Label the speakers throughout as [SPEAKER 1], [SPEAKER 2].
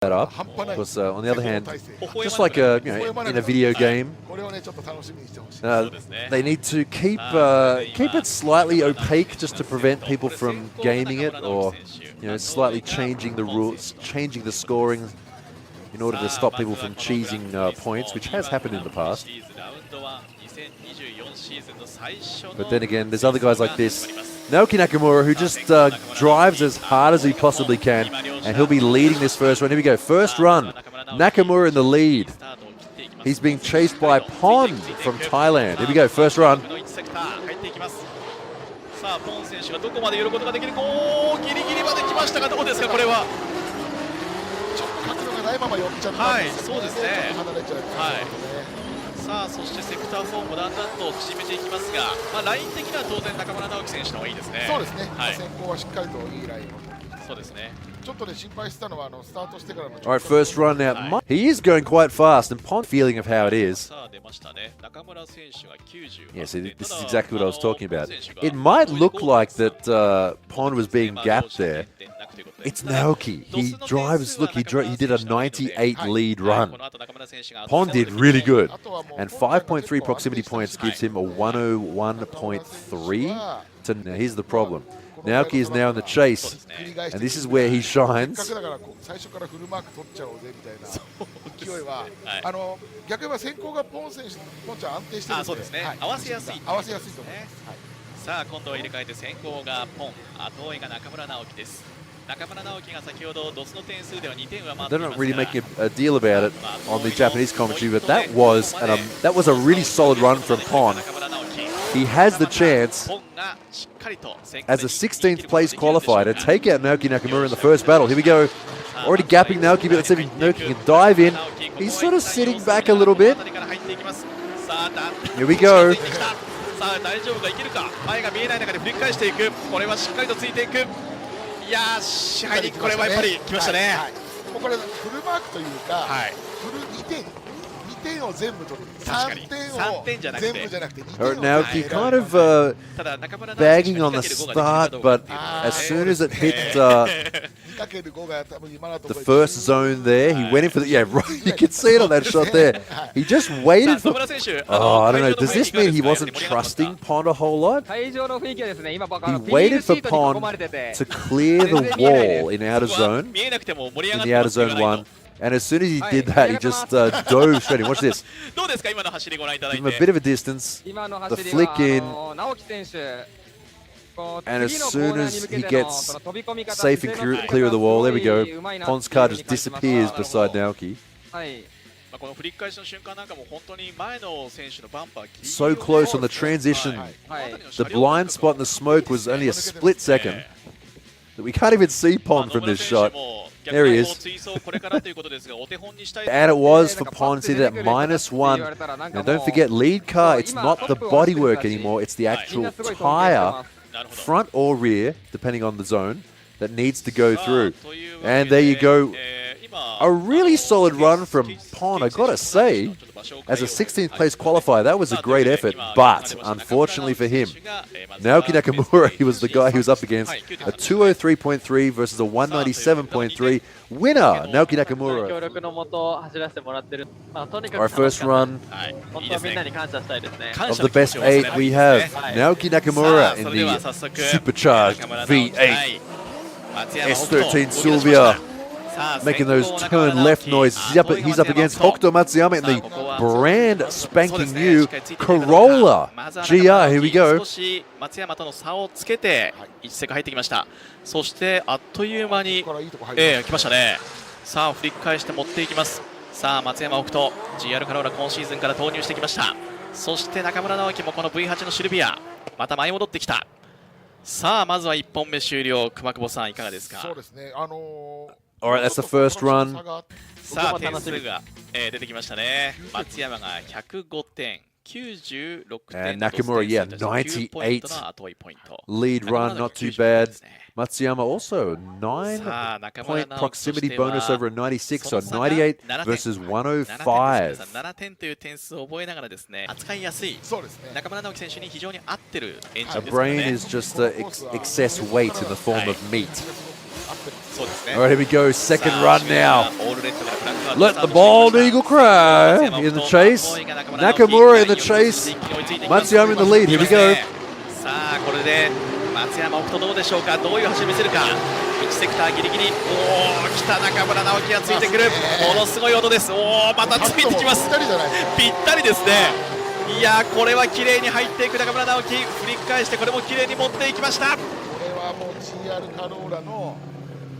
[SPEAKER 1] that up, because on the other hand, just like in a video game, they need to keep it slightly opaque just to prevent people from gaming it, or slightly changing the rules, changing the scoring in order to stop people from cheesing points, which has happened in the past. But then again, there's other guys like this, Naoki Nakamura, who just drives as hard as he possibly can, and he'll be leading this first run. Here we go, first run, Nakamura in the lead. He's being chased by Pon from Thailand. Here we go, first run. All right, first run out. He is going quite fast, and Pon feeling of how it is. Yes, this is exactly what I was talking about. It might look like that Pon was being gapped there. It's Naoki. He drives, look, he did a 98 lead run. Pon did really good. And 5.3 proximity points gives him a 101.3. Now, here's the problem. Naoki is now in the chase, and this is where he shines. They're not really making a deal about it on the Japanese commentary, but that was a really solid run from Pon. He has the chance as a 16th place qualifier to take out Naoki Nakamura in the first battle. Here we go. Already gapping Naoki, but let's see if Naoki can dive in. He's sort of sitting back a little bit. Here we go. Naoki kind of bagging on the start, but as soon as it hit the first zone there, he went in for the, right, you can see it on that shot there. He just waited for, I don't know, does this mean he wasn't trusting Pon a whole lot? He waited for Pon to clear the wall in outer zone, in the outer zone 1. And as soon as he did that, he just dove straight in. Watch this. Give him a bit of a distance. The flick in. And as soon as he gets safe and clear of the wall, there we go. Pon's car just disappears beside Naoki. So close on the transition. The blind spot in the smoke was only a split second. We can't even see Pon from this shot. There he is. And it was for Pon. See that -1. Now don't forget, lead car, it's not the bodywork anymore. It's the actual tire, front or rear, depending on the zone, that needs to go through. And there you go. A really solid run from Pon, I gotta say. As a 16th place qualifier, that was a great effort, but unfortunately for him, Naoki Nakamura, he was the guy he was up against, a 203.3 versus a 197.3. Winner, Naoki Nakamura. Our first run of the best 8, we have Naoki Nakamura in the supercharged V8 S13 Sylvia. Making those turn left noises. He's up against Hokuto Matsuyama in the brand spanking new Corolla GR. Here we go. All right, that's the first run. And Nakamura, 98 lead run, not too bad. Matsuyama also 9-point proximity bonus over a 96, so 98 versus 105. A brain is just excess weight in the form of meat. All right, here we go. Second run now. Let the bald eagle cry in the chase. Nakamura in the chase. Matsuyama in the lead. Here we go.
[SPEAKER 2] さあこれで松山奥とどうでしょうか。どういう走り見せるか。1セクターギリギリ。おお、来た中村直樹がついてくる。ものすごい音です。おお、またついてきます。ぴったりですね。いやこれは綺麗に入っていく中村直樹。振り返してこれも綺麗に持っていきました。こ
[SPEAKER 3] れはもう GR カローラの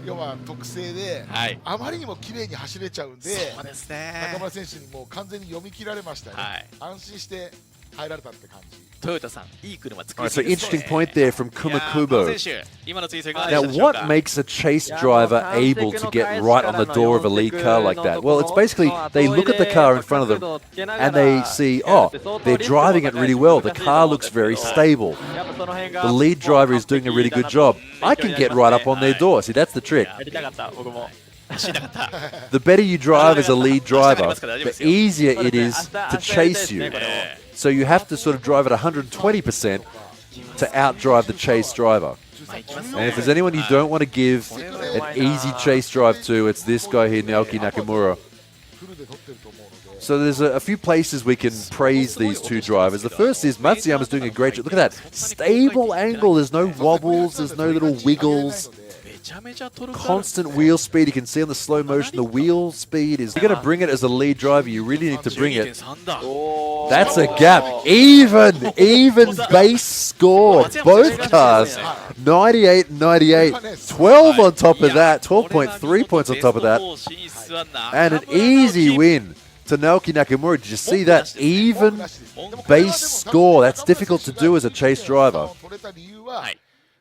[SPEAKER 3] 要は特性で、あまりにも綺麗に走れちゃうんで、
[SPEAKER 2] そうですね、
[SPEAKER 3] 中村選手にもう完全に読み切られましたね。安心して入られたって感じ。
[SPEAKER 2] トヨタさん、いい車作り
[SPEAKER 1] So interesting point there from Kumakubo.
[SPEAKER 2] 今の追跡が
[SPEAKER 1] Now, what makes a chase driver able to get right on the door of a lead car like that? Well, it's basically they look at the car in front of them and they see, oh, they're driving it really well. The car looks very stable. The lead driver is doing a really good job. I can get right up on their door. See, that's the trick. The better you drive as a lead driver, the easier it is to chase you. So you have to sort of drive at 120% to outdrive the chase driver. And if there's anyone you don't want to give an easy chase drive to, it's this guy here, Naoki Nakamura. So there's a few places we can praise these two drivers. The first is Matsuyama's doing a great job. Look at that. Stable angle. There's no wobbles. There's no little wiggles. Constant wheel speed. You can see on the slow motion the wheel speed is. You're going to bring it as a lead driver. You really need to bring it. That's a gap. Even base score. Both cars 98 and 98. 12 on top of that. 12.3 points on top of that. And an easy win to Naoki Nakamura. Did you see that? Even base score. That's difficult to do as a chase driver.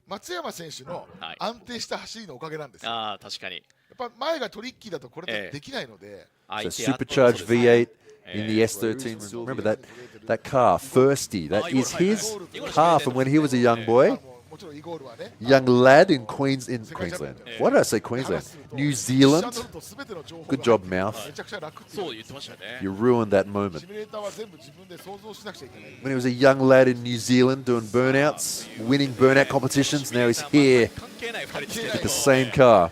[SPEAKER 3] 松山選手の安定した走りのおかげなんですよ。
[SPEAKER 2] ああ、確かに。
[SPEAKER 3] やっぱ前がトリッキーだとこれできないので。
[SPEAKER 1] So supercharged V8 in the S13. Remember that car, Firsty. That is his car from when he was a young boy. Young lad in Queensland. Why did I say Queensland? New Zealand. Good job, mouth. You ruined that moment. When he was a young lad in New Zealand doing burnouts, winning burnout competitions, now he's here with the same car.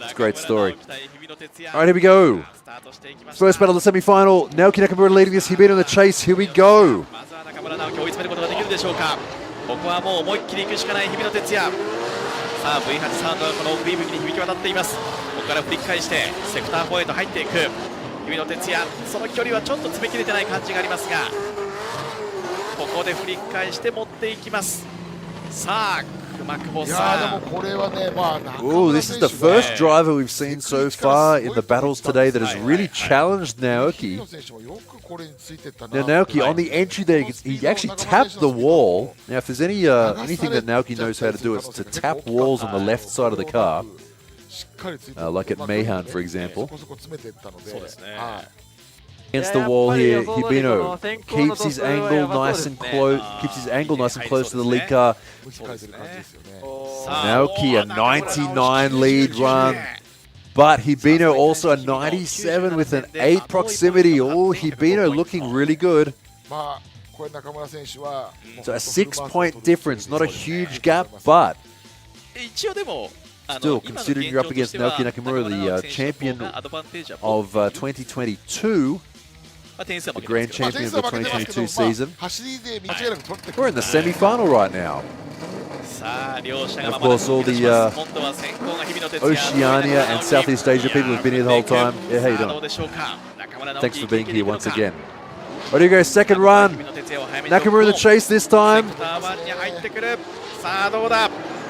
[SPEAKER 1] It's a great story. All right, here we go. First battle of the semi-final. Naoki Nakamura leading this. Hibino in the chase. Here we go.
[SPEAKER 2] ここはもう思いっきり行くしかない日比野哲也。さあ V8 サウンドがこのフリーブに響き渡っています。ここから振り返してセクター4へと入っていく日比野哲也。その距離はちょっと詰め切れてない感じがありますが、ここで振り返して持っていきます。さあ熊久保さん。
[SPEAKER 1] Oh, this is the first driver we've seen so far in the battles today that has really challenged Naoki. Now Naoki on the entry there, he actually tapped the wall. Now if there's anything that Naoki knows how to do, it's to tap walls on the left side of the car, like at Meihan, for example. Against the wall here, Hibino keeps his angle nice and close. Keeps his angle nice and close to the lead car. Naoki a 99 lead run, but Hibino also a 97 with an 8 proximity. Oh, Hibino looking really good. So a 6-point difference, not a huge gap, but still, considering you're up against Naoki Nakamura, the champion of 2022, the grand champion of the 2022 season. We're in the semi-final right now. And of course, all the Oceania and Southeast Asia people who've been here the whole time. Yeah, how you doing? Thanks for being here once again. Ready to go, second run. Nakamura in the chase this time.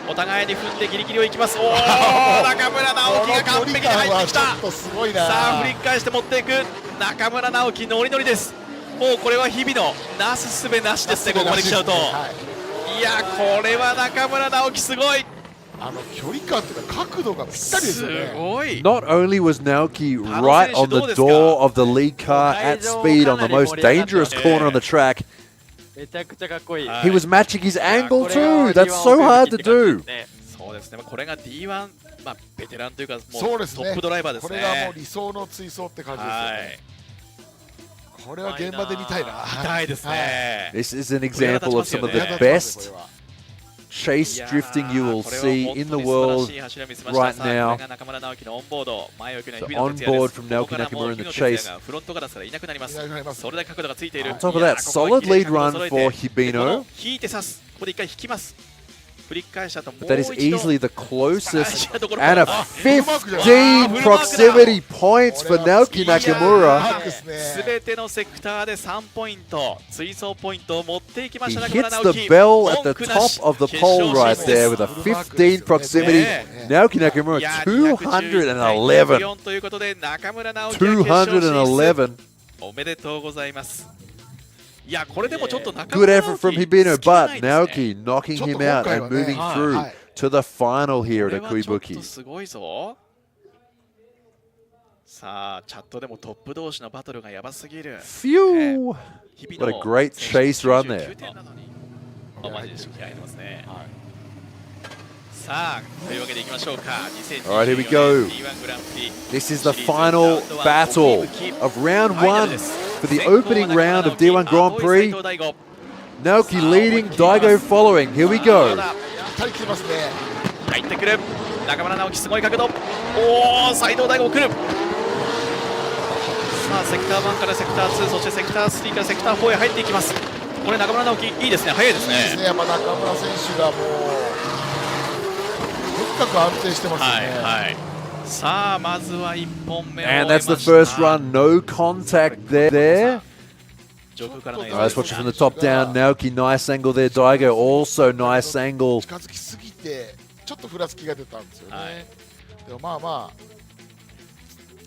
[SPEAKER 2] お互いに踏んでギリギリをいきます。おお、中村直樹が完璧に入ってきた。さあ振り返して持っていく中村直樹、ノリノリです。もうこれは日々のなすすべなしですね。ここまで来ちゃうと、いやこれは中村直樹すごい。
[SPEAKER 3] 距離感というか角度がぴったりですよね。
[SPEAKER 1] Not only was Naoki right on the door of the lead car at speed on the most dangerous corner on the track, he was matching his angle too. That's so hard to do.
[SPEAKER 2] そうですね。これが D1、ベテランというかもうトップドライバーですね。
[SPEAKER 3] これがもう理想の追走って感じですよね。これは現場で見たいな。
[SPEAKER 2] 見たいですね。
[SPEAKER 1] This is an example of some of the best chase drifting you will see in the world right now. So on board from Naoki Nakamura in the chase. On top of that, solid lead run for Hibino. But that is easily the closest, and a 15 proximity points for Naoki Nakamura. He hits the bell at the top of the pole right there with a 15 proximity. Naoki Nakamura 211. 211. Good effort from Hibino, but Naoki knocking him out and moving through to the final here at Akuibuki. Phew! What a great chase run there. Alright, here we go. This is the final battle of round 1 for the opening round of D1 Grand Prix. Naoki leading, Daigo following. Here we go. And that's the first run, no contact there. Let's watch it from the top down. Naoki, nice angle there. Daigo, also nice angle.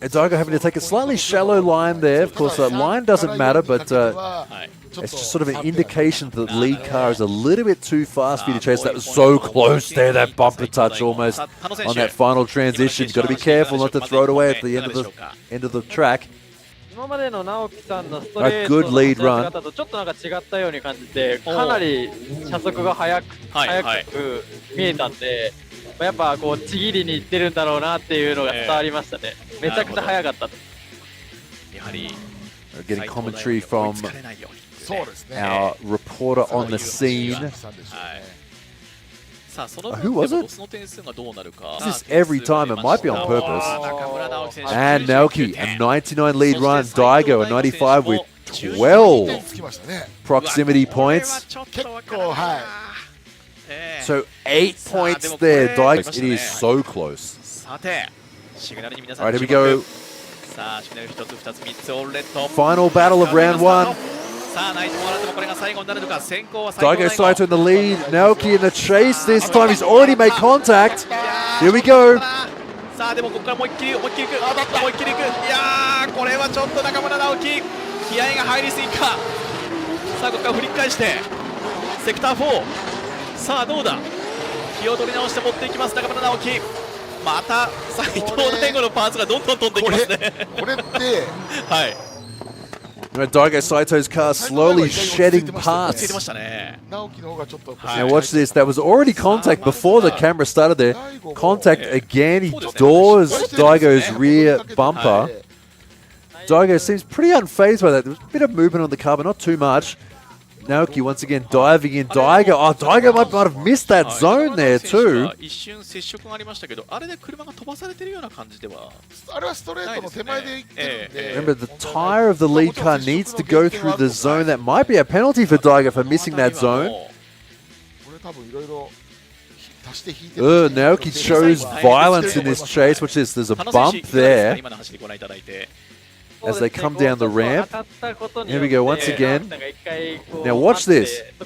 [SPEAKER 1] And Daigo having to take a slightly shallow line there. Of course, that line doesn't matter, but it's just sort of an indication that the lead car is a little bit too fast for you to chase. That was so close there, that bumper touch almost on that final transition. Got to be careful not to throw it away at the end of the track. A good lead run. Getting commentary from our reporter on the scene. Who was it? This every time, it might be on purpose. And Naoki, a 99 lead run. Daigo, a 95 with 12 proximity points. So 8 points there. Daigo, it is so close. Alright, here we go. Final battle of round 1. Daigo Saito in the lead, Naoki in the chase. This time he's already made contact. Here we go. Daigo Saito's car slowly shedding parts. Now watch this, that was already contact before the camera started there. Contact again, he doors Daigo's rear bumper. Daigo seems pretty unfazed by that. There was a bit of movement on the car, but not too much. Naoki once again diving in. Daigo, Daigo might have missed that zone there too. Remember, the tire of the lead car needs to go through the zone. That might be a penalty for Daigo for missing that zone. Naoki shows violence in this chase. Watch this, there's a bump there as they come down the ramp. Here we go once again. Now watch this. I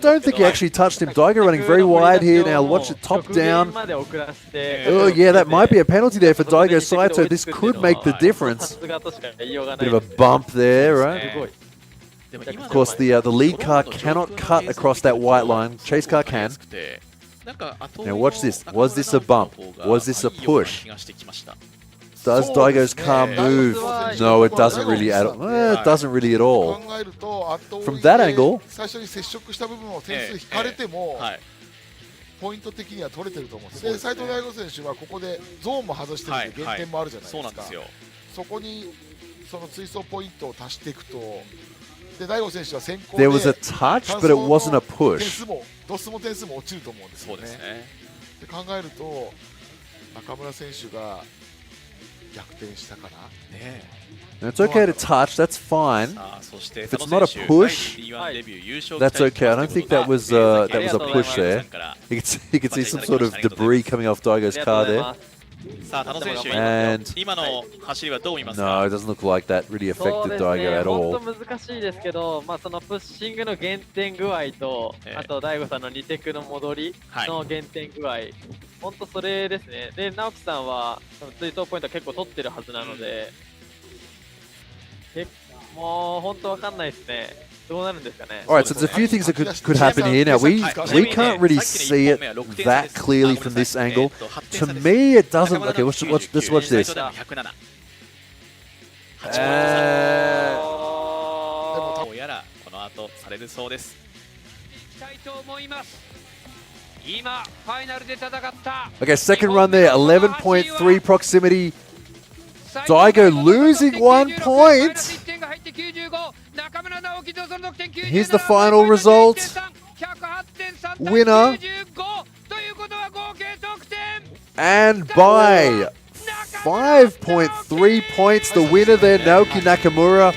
[SPEAKER 1] don't think he actually touched him. Daigo running very wide here. Now watch it top down. Oh yeah, that might be a penalty there for Daigo Saito. This could make the difference. Bit of a bump there, right? Of course, the lead car cannot cut across that white line. Chase car can. Now watch this. Was this a bump? Was this a push? Does Daigo's car move? No, it doesn't really at all. It doesn't really at all. From that angle,
[SPEAKER 3] で大悟選手は先行
[SPEAKER 1] There was a
[SPEAKER 3] で
[SPEAKER 1] touch, but it wasn't a
[SPEAKER 3] 点
[SPEAKER 1] push.
[SPEAKER 3] 数もドスも点数も落ちると思うんですよね。で考えると中村選手が逆転したかな。
[SPEAKER 1] And it's okay to touch, that's fine. If it's not a push, that's okay. I don't think that was a push there. You can see some sort of debris coming off Daigo's car there.
[SPEAKER 2] さあ、田野選手、
[SPEAKER 1] And
[SPEAKER 2] 今の走りはどう見ますか？
[SPEAKER 1] no, it doesn't look like that really affected Daigo at
[SPEAKER 4] 本
[SPEAKER 1] all.
[SPEAKER 4] 当難しいですけど、そのプッシングの減点具合と、あと大悟さんの2テクの戻りの減点具合、本当それですね。で、直樹さんは追悼ポイント結構取ってるはずなので、もう本当わかんないですね。どうなるんですかね。
[SPEAKER 1] Alright, so there's a few things that could happen here. Now, we can't really see it that clearly from this angle. To me, it doesn't. Okay, let's watch this.
[SPEAKER 2] どうやらこの後されるそうです。
[SPEAKER 1] Okay, second run there, 11.3 proximity. Daigo losing 1 point. Here's the final result. Winner. And by 5.3 points, the winner there, Naoki Nakamura.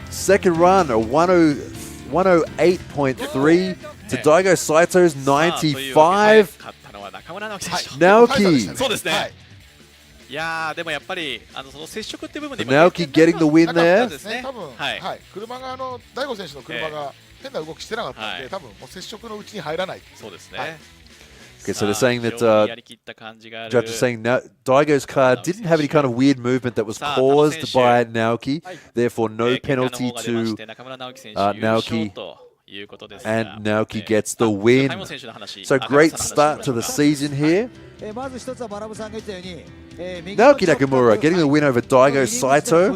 [SPEAKER 1] Second run, a 108.3 to Daigo Saito's 95. Naoki.
[SPEAKER 2] そうですね。いやーでもやっぱりその接触って部分で
[SPEAKER 1] Naoki getting the win there.
[SPEAKER 3] 多分車が大悟選手の車が変な動きしてなかったので、多分もう接触のうちに入らない。
[SPEAKER 2] そうですね。
[SPEAKER 1] Okay, so they're saying that judge is saying Daigo's car didn't have any kind of weird movement that was caused by Naoki, therefore no penalty to Naoki, and Naoki gets the win. So great start to the season here. Naoki Nakamura getting the win over Daigo Saito.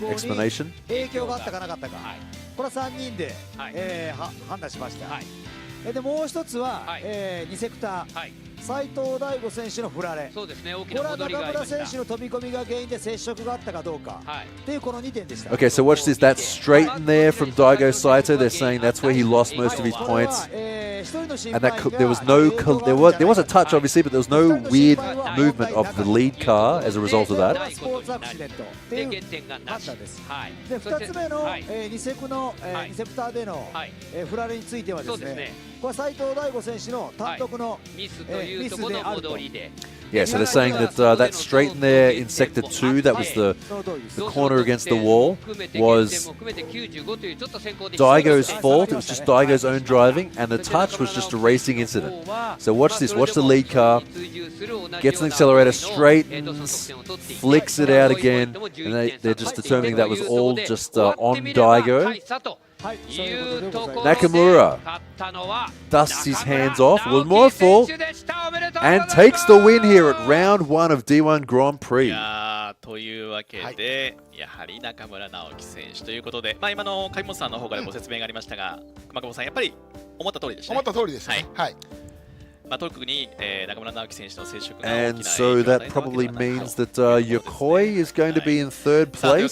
[SPEAKER 1] Explanation.
[SPEAKER 5] これは3人で、判断しました。でもう一つは、2セクター、斉藤大吾選手の振られ、これは中村選手の飛び込みが原因で接触があったかどうかっていうこの2点でした。
[SPEAKER 1] Okay, so watch this. That's straight in there from Daigo Saito. They're saying that's where he lost most of his points. And that there was no there was a touch obviously, but there was no weird movement of the lead car as a result of that.
[SPEAKER 5] スポーツアクシデントっていう判断です。で2つ目の、2セクの、2セクターでの、振られについてはですね、これ斉藤大吾選手の単独の、ミスであると。
[SPEAKER 1] Yeah, so they're saying that that straight in there in sector 2, that was the corner against the wall, was Daigo's fault. It was just Daigo's own driving, and the touch was just a racing incident. So watch this. Watch the lead car. Gets an accelerator, straightens, flicks it out again, and they're just determining that was all just on Daigo. Nakamura dusts his hands off, was more full, and takes the win here at round 1 of D1 Grand Prix.
[SPEAKER 2] というわけで、やはり中村直樹選手ということで、今の上本さんの方からご説明がありましたが、熊久保さん、やっぱり思った通りでしたね。
[SPEAKER 3] 思った通りですね。はい。
[SPEAKER 2] 特に中村直樹選手の接触が
[SPEAKER 1] And so that probably means that Yokoi is going to be in third place.